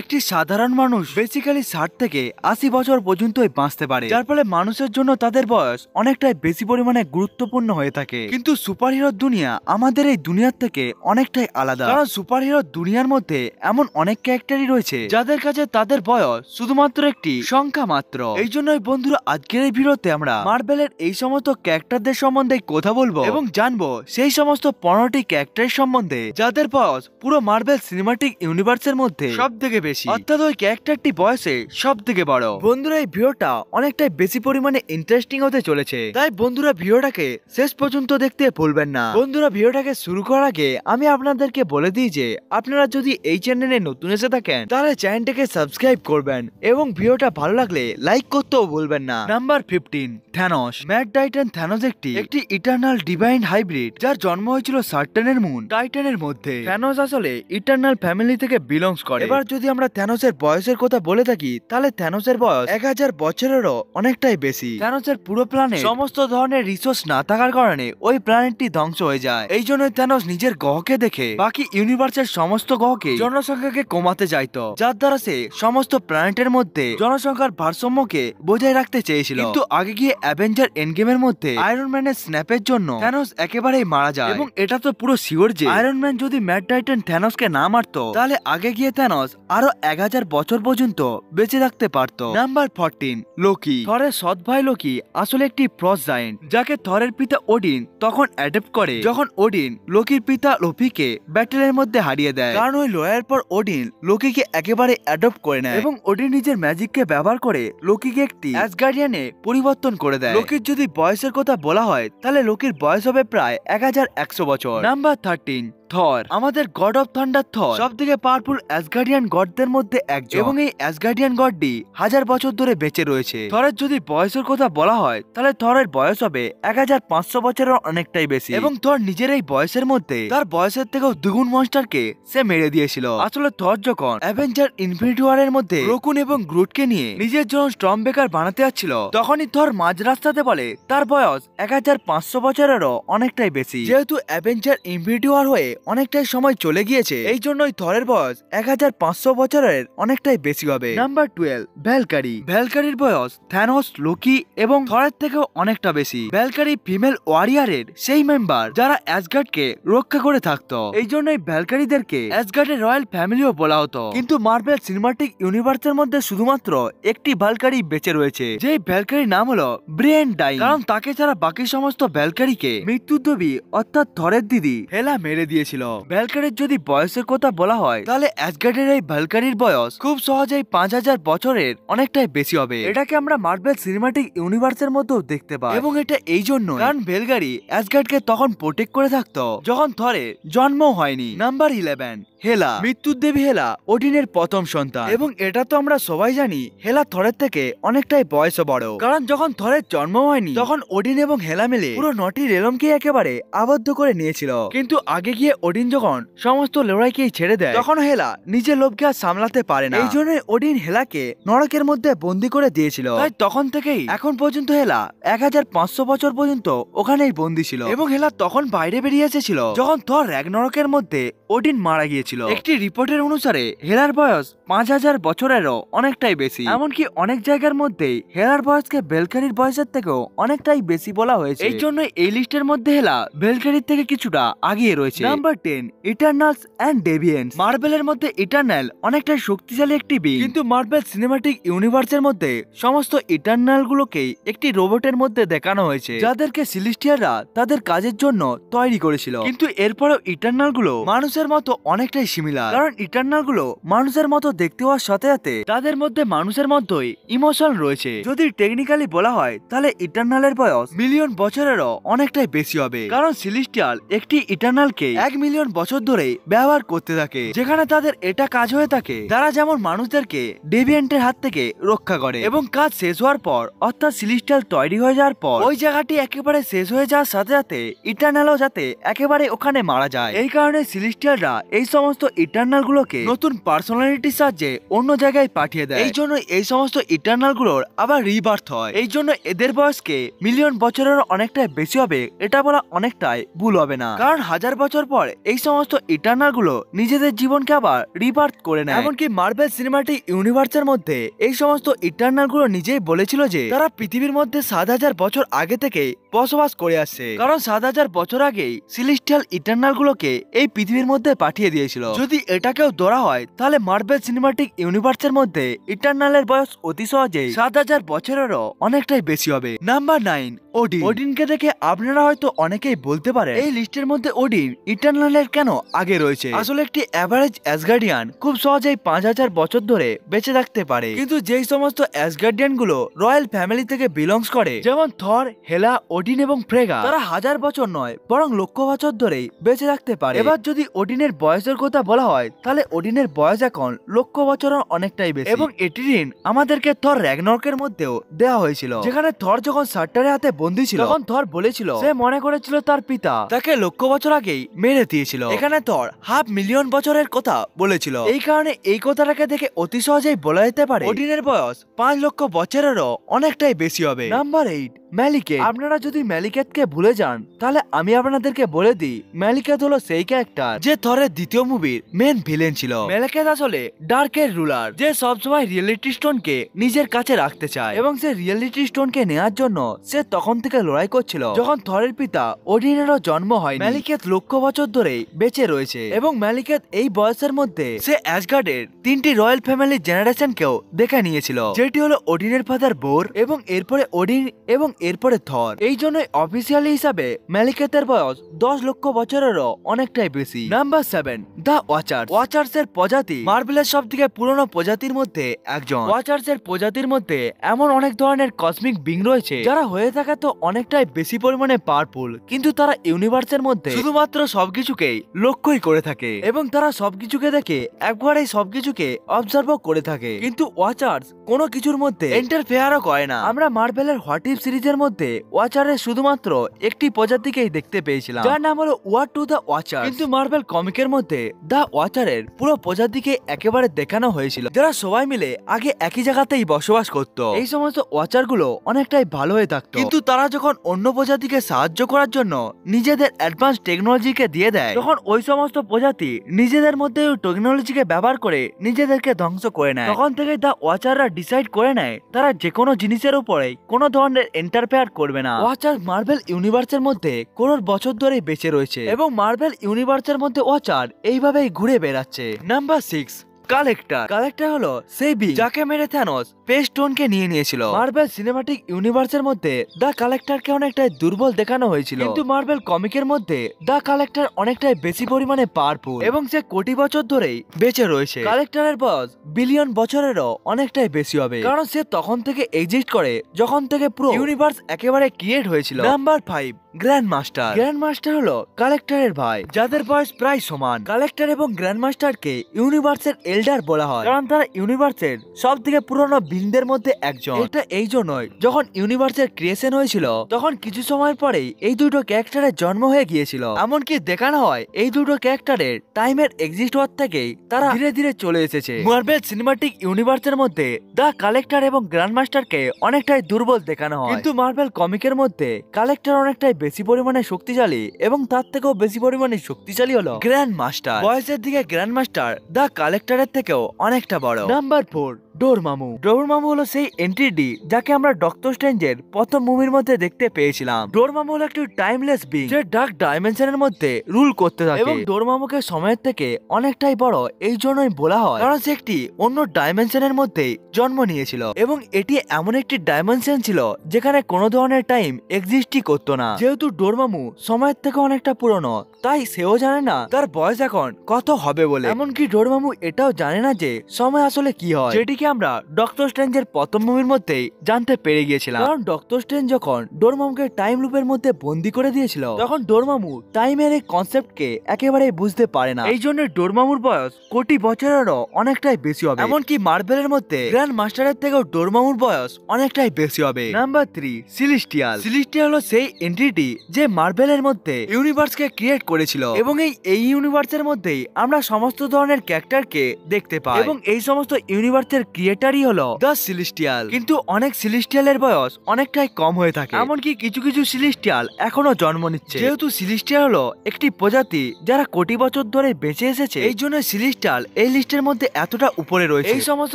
একটি সাধারণ মানুষ বেসিক্যালি 60 থেকে 80 বছর পর্যন্তই বাঁচতে পারে, যার ফলে মানুষের জন্য তাদের বয়স অনেকটাই বেশি পরিমাণে গুরুত্বপূর্ণ হয়ে থাকে। কিন্তু সুপারহিরো দুনিয়া আমাদের এই দুনিয়ার থেকে অনেকটাই আলাদা, কারণ সুপারহিরো দুনিয়ার মধ্যে এমন অনেক ক্যারেক্টারই রয়েছে যাদের কাছে তাদের বয়স শুধুমাত্র একটি সংখ্যা মাত্র। এই জন্যই বন্ধুরা আজকের এই ভিডিওতে আমরা মার্বেলের এই সমস্ত ক্যারেক্টারদের সম্বন্ধে কথা বলবো এবং জানবো সেই সমস্ত 15টি ক্যারেক্টারের সম্বন্ধে যাদের বয়স পুরো মার্বেল সিনেমাটিক ইউনিভার্সের মধ্যে সব থেকে বেশি, অর্থাৎ ওই ক্যারেক্টারটি বয়সে সব থেকে বড়। বন্ধুরা এই ভিডিওটা অনেকটাই বেশি পরিমাণে ইন্টারেস্টিং হতে চলেছে, তাই বন্ধুরা ভিডিওটাকে শেষ পর্যন্ত দেখতে ভুলবেন না। বন্ধুরা ভিডিওটাকে শুরু করার আগে আমি আপনাদেরকে বলে দিই যে আপনারা যদি এই চ্যানেলে নতুন এসে থাকেন তাহলে চ্যানেলটাকে সাবস্ক্রাইব করবেন এবং ভিডিওটা ভালো লাগলে লাইক করতেও ভুলবেন না। Number 15, Thanos. Mad Titan Thanos একটি ইটারনাল ডিভাইন হাইব্রিড, যার জন্ম হয়েছিল সার্টেনের মুন টাইটানের মধ্যে। থ্যানোস আসলে ইটারনাল ফ্যামিলি থেকে বিলংস করে। এবার যদি আমরা থ্যানোসের বয়সের কথা বলে থাকি তাহলে থ্যানোসের বয়স 1000 বছরেরও অনেকটাই বেশি। থ্যানোসের পুরো প্ল্যানেট সমস্ত ধরনের রিসোর্স না থাকার কারণে ওই প্ল্যানেটটি ধ্বংস হয়ে যায়। এই জন্য থ্যানোস নিজের গ্রহকে দেখে বাকি ইউনিভার্সের সমস্ত গ্রহকে জনসংখ্যাকে কমাতে চাইতো, যার দ্বারা সে সমস্ত প্ল্যানেটের মধ্যে জনসংখ্যার ভারসাম্যকে বজায় রাখতে চেয়েছিল। কিন্তু আগে গিয়ে অ্যাভেঞ্জার এন্ডগেমের মধ্যে আয়রন ম্যানের স্ন্যাপের জন্য থ্যানোস একেবারেই মারা যায় এবং এটা তো পুরো শিওর যে আয়রন ম্যান যদি ম্যাড টাইটান থ্যানোসকে না মারতো তাহলে আগে গিয়ে থ্যানোস আরো 1000 বছর পর্যন্ত বেঁচে থাকতে পারত। Number 14, Loki. থরের সৎ ভাই লোকি আসলে একটি ফ্রস্ট জায়ান্ট, যাকে থরের পিতা ওডিন তখন অ্যাডপ্ট করে যখন ওডিন লোকির পিতা লোকিকে ব্যাটেলের মধ্যে হারিয়ে দেয়। কারণ ওই লড়াইয়ের পর ওডিন লোকিকে একেবারে অ্যাডপ্ট করে নেয় এবং ওডিন নিজের ম্যাজিককে ব্যবহার করে লোকিকে একটি অ্যাসগার্ডিয়ানে পরিবর্তন করে দেয়। লোকির যদি বয়সের কথা বলা হয় তাহলে লোকির বয়স হবে প্রায় 1100 বছর। নাম্বার 13, থর। আমাদের গড অফ থান্ডার থর সবথেকে পাওয়ারফুল অ্যাসগার্ডিয়ান গডদের মধ্যে একজন এবং এই অ্যাসগার্ডিয়ান গডটি 1000 বছর ধরে বেঁচে রয়েছে। থরের যদি বয়সের কথা বলা হয় তাহলে থরের বয়স হবে 1500 বছরের অনেকটাই বেশি এবং থর নিজের এই বয়সের মধ্যে তার বয়সের থেকেও দ্বিগুণ মনস্টারকে সে মেরে দিয়েছিল। আসলে থর যখন অ্যাভেঞ্জার ইনফিনিটি ওয়ারের মধ্যে রকুন এবং গ্রুটকে নিয়ে নিজের জন্য স্টর্ম ব্রেকার বানাতে যাচ্ছিল, তখনই থর মাঝ রাস্তাতে বলে তার বয়স 1500 বছরেরও অনেকটাই বেশি। যেহেতু অ্যাভেঞ্জার ইনফিনিটি ওয়ার হয়ে অনেকটাই সময় চলে গিয়েছে, এই জন্যই থরের বয়স 1500 বছরের অনেকটাই বেশি হবে। Number 12, Valkyrie. ভ্যালকারির বয়স থ্যানোস, লোকি এবং থরের থেকেও অনেকটা বেশি। ভ্যালকারি ফিমেল ওয়ারিয়ারের সেই মেম্বার যারা অ্যাসগার্ডকে রক্ষা করে থাকতো, এই জন্যই ভ্যালকারিদেরকে অ্যাসগার্ডের রয়্যাল ফ্যামিলিও বলা হতো। কিন্তু মার্বেল সিনেমাটিক ইউনিভার্সের মধ্যে শুধুমাত্র একটি ভ্যালকারি বেঁচে রয়েছে, যেই ভ্যালকারির নাম হলো ব্রিয়েন ডাইন, কারণ তাকে ছাড়া বাকি সমস্ত ভ্যালকারিকে মৃত্যুদেবী অর্থাৎ থরের দিদি হেলা মেরে দিয়েছিল। ভ্যালকারির যদি বয়সের কথা বলা হয় তাহলে অ্যাসগার্ডের এই ভ্যালকারির বয়স খুব সহজেই 5000 বছরের অনেকটাই বেশি হবে। এটাকে আমরা মার্বেল সিনেমাটিক ইউনিভার্সের মধ্যেও দেখতে পাই এবং এটা এই জন্য কারণ ভ্যালকারি অ্যাসগার্ডকে তখন প্রোটেক্ট করে থাকতো যখন থরের জন্ম হয়নি। নাম্বার 11, হেলা। মৃত্যুর দেবী হেলা ওডিনের প্রথম সন্তান এবং এটা তো আমরা সবাই জানি হেলা থরের থেকে অনেকটাই বয়সও বড়, কারণ যখন থরের জন্ম হয়নি তখন ওডিন এবং হেলা মিলে পুরো 9টি রেলমকে একেবারে আবদ্ধ করে নিয়েছিল। কিন্তু আগে গিয়ে ওডিন যখন সমস্ত লড়াইকেই ছেড়ে দেয় তখন হেলা নিজের লোভকে আর সামলাতে পারে না, এই জন্য ওডিন হেলাকে নরকের মধ্যে বন্দী করে দিয়েছিল। তাই তখন থেকেই এখন পর্যন্ত হেলা 1500 বছর পর্যন্ত ওখানেই বন্দী ছিল এবং হেলা তখন বাইরে বেরিয়ে এসেছিল যখন থর র্যাগনারকের মধ্যে ওডিন মারা গিয়েছিল। একটি রিপোর্টের অনুসারে হেলার বয়স 5000 বছরেরও অনেকটাই বেশি, এমনকি অনেক জায়গার মধ্যে হেলার বয়সকে ভ্যালকারির বয়সের থেকেও অনেকটাই বেশি বলা হয়েছে। এই জন্য এই লিস্টের মধ্যে হেলা ভ্যালকারির থেকে কিছুটা আগিয়ে রয়েছে। Number 10, Eternals and Deviants. মার্বেলের মধ্যে ইটারনাল অনেকটাই শক্তিশালী একটি বিং, কিন্তু মার্বেল সিনেমাটিক ইউনিভার্সের মধ্যে সমস্ত ইটারনাল গুলোকে একটি রোবটের মধ্যে দেখানো হয়েছে, যাদেরকে সিলেস্টিয়ালরা তাদের কাজের জন্য তৈরি করেছিল। কিন্তু এরপরেও ইটারনাল গুলো মানুষের মতো অনেকটাই সিমিলার, কারণ ইটারনাল গুলো মানুষের মতো দেখতে হওয়ার সাথে সাথে তাদের মধ্যে মানুষের মধ্যেই ইমোশন রয়েছে। যদি টেকনিক্যালি বলা হয় তাহলে ইটারনালের বয়স মিলিয়ন বছরেরও অনেকটাই বেশি হবে, কারণ সিলেস্টিয়াল একটি ইটারনালকে 1 মিলিয়ন বছর ধরে ব্যবহার করতে থাকে, যেখানে তাদের এটা কাজ হয়ে থাকে তারা যেমন মানুষদেরকে ডেভিয়েন্টের হাত থেকে রক্ষা করে এবং কাজ শেষ হওয়ার পর অর্থাৎ সিলেস্টিয়াল তৈরি হয়ে যাওয়ার পর ওই জায়গাটি একেবারে শেষ হয়ে যাওয়ার সাথে সাথে ইটারনালও যাতে একেবারে ওখানে মারা যায়। এই কারণে সিলেস্টিয়ালরা এই সমস্ত ইটারনাল গুলোকে নতুন পার্সোনালিটির সাহায্যে অন্য জায়গায় পাঠিয়ে দেয়। এই জন্য এই সমস্ত ইটারনাল গুলোর আবার রিবার্থ হয়। এই জন্য এদের বয়সকে মিলিয়ন বছরের অনেকটাই বেশি হবে এটা বলা অনেকটাই ভুল হবে না, কারণ 1000 বছর পর এই সমস্ত ইটারনাল গুলো নিজেদের জীবনকে আবার রিবার্থ করে নেয়। এমনকি মার্ভেল সিনেমাটিক ইউনিভার্সের মধ্যে এই সমস্ত ইটারনাল গুলো নিজেই বলেছিল যে তারা পৃথিবীর মধ্যে 7,000 বছর আগে থেকে বসবাস করে আসছে, কারণ 7,000 বছর আগেই সিলেস্টিয়াল ইটারনাল গুলোকে এই পৃথিবীর মধ্যে পাঠিয়ে দিয়েছিল। যদি এটাকেও ধরা হয় তাহলে মার্ভেল সিনেমাটিক ইউনিভার্সের মধ্যে ইটারনালের বয়স অতি সহজেই 7,000 বছরেরও অনেকটাই বেশি হবে। Number 9, Odin. ওডিনকে দেখে আপনারা হয়তো অনেকেই বলতে পারে এই লিস্টের মধ্যে ওডিন ইটারনালের কেন আগে রয়েছে। আসলে একটি অ্যাভারেজ অ্যাসগার্ডিয়ান খুব সহজেই 5,000 বছর ধরে বেঁচে থাকতে পারে, কিন্তু যেই সমস্ত অ্যাসগার্ডিয়ান গুলো রয়্যাল ফ্যামিলি থেকে বিলংস করে, যেমন থর, হেলা, ওডিন এবং ফ্রেগা, তারা 1000 বছর নয় বরং লক্ষ বছর ধরেই বেঁচে থাকতে পারে। এবার যদি ওডিনের বয়সের কথা বলা হয় তাহলে ওডিনের বয়স এখন লক্ষ বছরের অনেকটাই বেশি। এবং এটি ঋণ আমাদেরকে থর র্যাগনরকের মধ্যেও দেওয়া হয়েছিল, যেখানে থর যখন সার্টারের হাতে বন্দী ছিল তখন থর বলেছিল সে মনে করেছিল তার পিতা তাকে লক্ষ বছর আগেই মেরে দিয়েছিল। এখানে থর 500,000 বছরের কথা বলেছিল। এই কারণে এই কথাটাকে দেখে অতি সহজেই বলা যেতে পারে ওডিনের বয়স 5 লক্ষ বছরেরও অনেকটাই বেশি হবে। নাম্বার 8, ম্যালিকেথ। আপনারা যদি ম্যালিকেথকে ভুলে যান তাহলে আমি আপনাদেরকে বলে দিই ম্যালিকেথ হলো সেই ক্যারেক্টার যে থরের দ্বিতীয় মুভির মেন ভিলেন ছিল। ম্যালিকেথ আসলে ডার্কের রুলার যে সবসময় রিয়েলিটি স্টোনকে নিজের কাছে রাখতে চায়, এবং সে রিয়েলিটি স্টোনকে নেওয়ার জন্য সে তখন থেকে লড়াই করছিল যখন থরের পিতা ওডিনেরও জন্ম হয়। ম্যালিকেথ লক্ষ বছর ধরেই বেঁচে রয়েছে, এবং ম্যালিকেথ এই বয়সের মধ্যে সে অ্যাসগার্ডের 3টি রয়্যাল ফ্যামিলি জেনারেশনকেও দেখে নিয়েছিল, যেটি হলো ওডিনের ফাদার বোর, এবং এরপরে ওডিন, এবং এরপরে থর। এই জন্যই অফিসিয়ালি হিসাবে ম্যালিকেথের বয়স 10 লক্ষ বছরেরও অনেকটাই বেশি। Number 7, the watchers. ওয়াচার্স এর প্রজাতি মার্ভেলের সব থেকে পুরনো প্রজাতির মধ্যে একজন। ওয়াচার্স এর প্রজাতির মধ্যে এমন অনেক ধরনের কসমিক বিং রয়েছে যারা হয়ে থাকে তো অনেকটাই বেশি পরিমাণে পাওয়ারফুল, কিন্তু তারা ইউনিভার্সের মধ্যে শুধুমাত্র সবকিছুকেই লক্ষ্যই করে থাকে, এবং তারা সবকিছুকে দেখে একবারেই সবকিছুকে অবজার্ভ করে থাকে। কিন্তু ওয়াচার্স কোনো কিছুর মধ্যে ইন্টারফেয়ারও করে না। আমরা মার্ভেলের হোয়াট ইফ সিরিজের মধ্যে ওয়াচারের শুধুমাত্র একটি প্রজাতিকেই দেখতে পেয়েছিলাম, যার নাম হলো ওয়ার টু দ্য ওয়াচার। কিন্তু মার্ভেল কমিকের মধ্যে দ্য ওয়াচারের পুরো প্রজাতিকে একেবারে দেখানো হয়েছিল, যারা সবাই মিলে আগে একই জায়গাতেই বসবাস করত। এই সমস্ত ওয়াচার গুলো অনেকটাই ভালো হয়ে থাকতো, কিন্তু তারা যখন অন্য প্রজাতিকে সাহায্য করার জন্য নিজেদের অ্যাডভান্স টেকনোলজিকে দিয়ে দেয়, তখন ওই সমস্ত প্রজাতি নিজেদের মধ্যে ওই টেকনোলজিকে ব্যবহার করে নিজেদেরকে ধ্বংস করে নেয়। তখন থেকে দ্য ওয়াচাররা ডিসাইড করে নেয় তারা যে কোনো জিনিসের উপরে কোনো ধরনের ইন্টারফেয়ার করবে না। ওয়াচার মার্ভেল ইউনিভার্সের মধ্যে করোড় বছর ধরে বেঁচে রয়েছে, এবং মার্ভেল ইউনিভার্সের মধ্যে ওয়াচার এইভাবেই ঘুরে বেড়াচ্ছে। Number 6, collector. কালেক্টর হলো সেই বি যাকে মেরে থ্যানোস স্পেস স্টোনকে নিয়ে নিয়েছিল। মার্ভেল সিনেমাটিক ইউনিভার্সের মধ্যে দা কালেক্টরকে অনেকটাই দুর্বল দেখানো হয়েছিল, কিন্তু মার্ভেল কমিকের মধ্যে দা কালেক্টর অনেকটাই বেশি পরিমাণে পাওয়ারফুল, এবং সে কোটি বছর ধরেই বেঁচে রয়েছে। কালেক্টরের বয়স বিলিয়ন বছরেরও অনেকটাই বেশি হবে, কারণ সে তখন থেকে এক্সিস্ট করে যখন থেকে পুরো ইউনিভার্স একেবারে ক্রিয়েট হয়েছিল। Number 5, grand master. Grand master হলো কালেক্টরের ভাই, যাদের বয়স প্রায় সমান। কালেক্টর এবং গ্র্যান্ড মাস্টারকে ইউনিভার্সের এল্ডার বলা হয়, কারণ তারা ইউনিভার্সের সব থেকে পুরনো বিংদের মধ্যে একজন। এটা এই জন্যই যখন ইউনিভার্সের ক্রিয়েশন হয়েছিল তখন কিছু সময় পরেই এই দুটো ক্যারেক্টারের জন্ম হয়ে গিয়েছিল। এমনকি দেখানো হয় এই দুটো ক্যারেক্টারের টাইমের এক্সিস্ট হওয়ার থেকেই তারা ধীরে ধীরে চলে এসেছে। মার্ভেল সিনেমাটিক ইউনিভার্সের মধ্যে দা কালেক্টর এবং গ্র্যান্ড মাস্টারকে অনেকটাই দুর্বল দেখানো হয়, কিন্তু মার্ভেল কমিকের মধ্যে কালেক্টর অনেকটাই বেশি পরিমাণে শক্তিশালী, এবং তার থেকেও বেশি পরিমাণে শক্তিশালী হলো গ্র্যান্ড মাস্টার। বয়সের দিকে গ্র্যান্ড মাস্টার দা কালেক্টরের থেকেও অনেকটা বড়। নাম্বার 4, ডোরমামু। ডোরমামু হলো সেই এন্টিটি যাকে আমরা ডক্টর স্ট্রেঞ্জের প্রথম মুভির মধ্যে দেখতে পেয়েছিলাম। ডোরমামু হলো একটি টাইমলেস বিং যে ডার্ক ডাইমেনশনের মধ্যে রুল করতে থাকে, এবং ডোরমামুকে সময়ের থেকে অনেকটাই বড় এই জন্যই বলা হয় কারণ সে একটি অন্য ডাইমেনশনের মধ্যে জন্ম নিয়েছিল, এবং এটি এমন একটি ডাইমেনশন ছিল যেখানে কোনো ধরনের টাইম এক্সিস্টই করতো না। যেহেতু ডোরমামু সময়ের থেকে অনেকটা পুরনো, তাই সেও জানে না তার বয়স এখন কত হবে বলে। এমনকি ডোরমামু এটাও জানে না যে সময় আসলে কি হয়, যেটিকে আমরা ডক্টর স্ট্রেঞ্জের প্রথম মুভির মধ্যেই জানতে পেরে গিয়েছিলাম। কারণ ডক্টর স্ট্রেঞ্জ যখন ডোরমামুকে টাইম লুপের মধ্যে বন্দি করে দিয়েছিল তখন ডোরমামু টাইমের এই কনসেপ্টকে একেবারে বুঝতে পারে না, এই জন্য ডোরমামুর বয়স কোটি বছরেরও অনেকটাই বেশি হবে। এমনকি মার্ভেলের মধ্যে গ্র্যান্ড মাস্টারের থেকেও ডোরমামুর বয়স অনেকটাই বেশি হবে। নাম্বার 3, সিলেস্টিয়াল। সিলেস্টিয়াল হলো সেই এন্টিটি যে মার্ভেলের মধ্যে ইউনিভার্সকে ক্রিয়েট করেছিল, এবং এই ইউনিভার্সের মধ্যেই আমরা সমস্ত ধরনের ক্যারেক্টারকে দেখতে পাই, এবং এই সমস্ত ইউনিভার্সের ক্রিয়েটারই হলো দ্য সিলেস্টিয়াল। কিন্তু অনেক সিলেস্টিয়ালের বয়স অনেকটাই কম হয়ে থাকে, এমনকি কিছু কিছু সিলেস্টিয়াল এখনো জন্ম নিচ্ছে। যেহেতু সিলেস্টিয়াল হলো একটি প্রজাতি যারা কোটি বছর ধরে বেঁচে এসেছে, এই জন্য সিলেস্টিয়াল এই লিস্টের মধ্যে এতটা উপরে রয়েছে। এই সমস্ত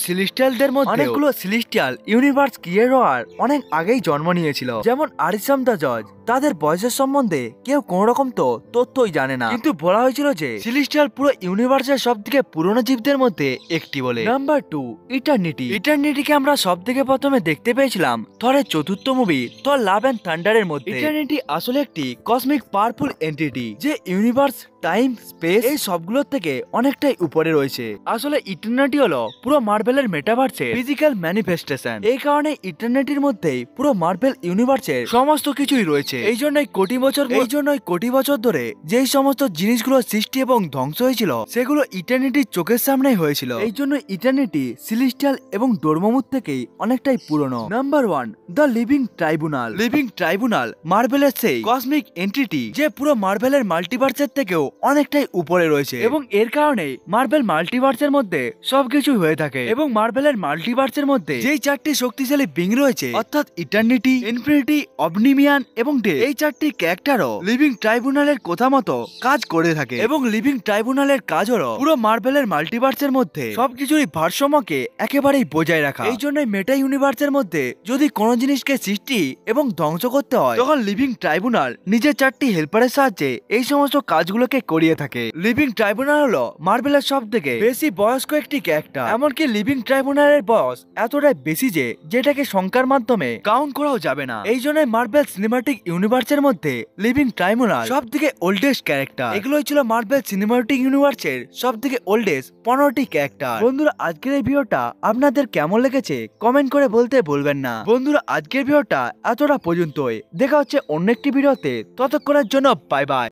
সিলেস্টিয়ালদের মধ্যে অনেকগুলো সিলেস্টিয়াল ইউনিভার্স ক্রিয়েট হওয়ার অনেক আগেই জন্ম নিয়েছিল, যেমন আরিসাম দ্য জজ। তাদের বয়সের সম্বন্ধে কেউ কোন রকম তো তথ্যই জানে না, কিন্তু বলা হয়েছিল যে সিলেস্টিয়াল পুরো ইউনিভার্সের সব থেকে পুরনো জীবদের মধ্যে একটি বলে। Number 2, eternity. ইটারনিটিকে আমরা সব থেকে প্রথমে দেখতে পেয়েছিলাম থরের চতুর্থ মুভি থর লাভ এন্ড থান্ডারের মধ্যে। ইটারনিটি আসলে একটি কসমিক পাওয়ারফুল এন্টিটি যে ইউনিভার্স, টাইম, স্পেস এই সবগুলোর থেকে অনেকটাই উপরে রয়েছে। আসলে ইটারনিটি হলো পুরো মার্ভেলের মেটাভার্সের ফিজিক্যাল ম্যানিফেস্টেশন। এই কারণে ইটারনিটির মধ্যেই পুরো মার্ভেল ইউনিভার্সের সমস্ত কিছুই রয়েছে। এই জন্যই কোটি বছর ধরে যেই সমস্ত জিনিসগুলো সৃষ্টি এবং ধ্বংস হয়েছিল সেগুলো ইটারনিটির চোখের সামনেই হয়েছিল। এই জন্য ইটারনিটি সিলেস্টিয়াল এবং ডোরমামুথ থেকেই অনেকটাই পুরনো। Number 1, the living tribunal. Living tribunal মার্ভেলের সেই কসমিক এন্টিটি যে পুরো মার্ভেলের মাল্টিভার্সের থেকেও অনেকটাই উপরে রয়েছে, এবং এর কারণে মার্ভেল মাল্টিভার্সের মধ্যে সবকিছু হয়ে থাকে। এবং মার্ভেলের মাল্টিভার্সের মধ্যে যেই 4টি শক্তিশালী বিং রয়েছে, অর্থাৎ ইটারনিটি, ইনফিনিটি, অবনিমিয়ান এবং ডে, এই 4টি ক্যারেক্টারও লিভিং ট্রাইব্যুনালের কথা মতো কাজ করে থাকে। এবং লিভিং ট্রাইব্যুনালের কাজ হলো পুরো মার্ভেলের মাল্টিভার্সের মধ্যে সবকিছুরই ভারসাম্যকে একেবারেই বজায় রাখা। এই জন্যই মেটা ইউনিভার্সের মধ্যে যদি কোনো জিনিসকে সৃষ্টি এবং ধ্বংস করতে হয়, তখন লিভিং ট্রাইব্যুনাল নিজের 4টি হেল্পারের সাহায্যে এই সমস্ত কাজগুলোকে করিয়ে থাকে। লিভিং ট্রাইব্যুনাল হলো মার্ভেলের সব থেকে বেশি বয়স্ক একটি ক্যারেক্টার। এমনকি লিভিং ট্রাইব্যুনালের বয়স এতটাই বেশি যে যেটাকে সংখ্যার মাধ্যমে কাউন্ট করাও যাবে না। এই জন্যই মার্ভেল সিনেমাটিক ইউনিভার্সের মধ্যে লিভিং ট্রাইব্যুনাল সব থেকে ওল্ডেস্ট ক্যারেক্টার। এগুলোই ছিল মার্ভেল সিনেমাটিক ইউনিভার্সের সব থেকে ওল্ডেস্ট 15টি ক্যারেক্টার। বন্ধুরা, আজকের এই ভিডিওটা আপনাদের কেমন লেগেছে কমেন্ট করে বলতে ভুলবেন না। বন্ধুরা, আজকের ভিডিওটা এতটা পর্যন্তই। দেখা হচ্ছে অন্য একটি ভিডিওতে, ততক্ষণের জন্য বাই বাই।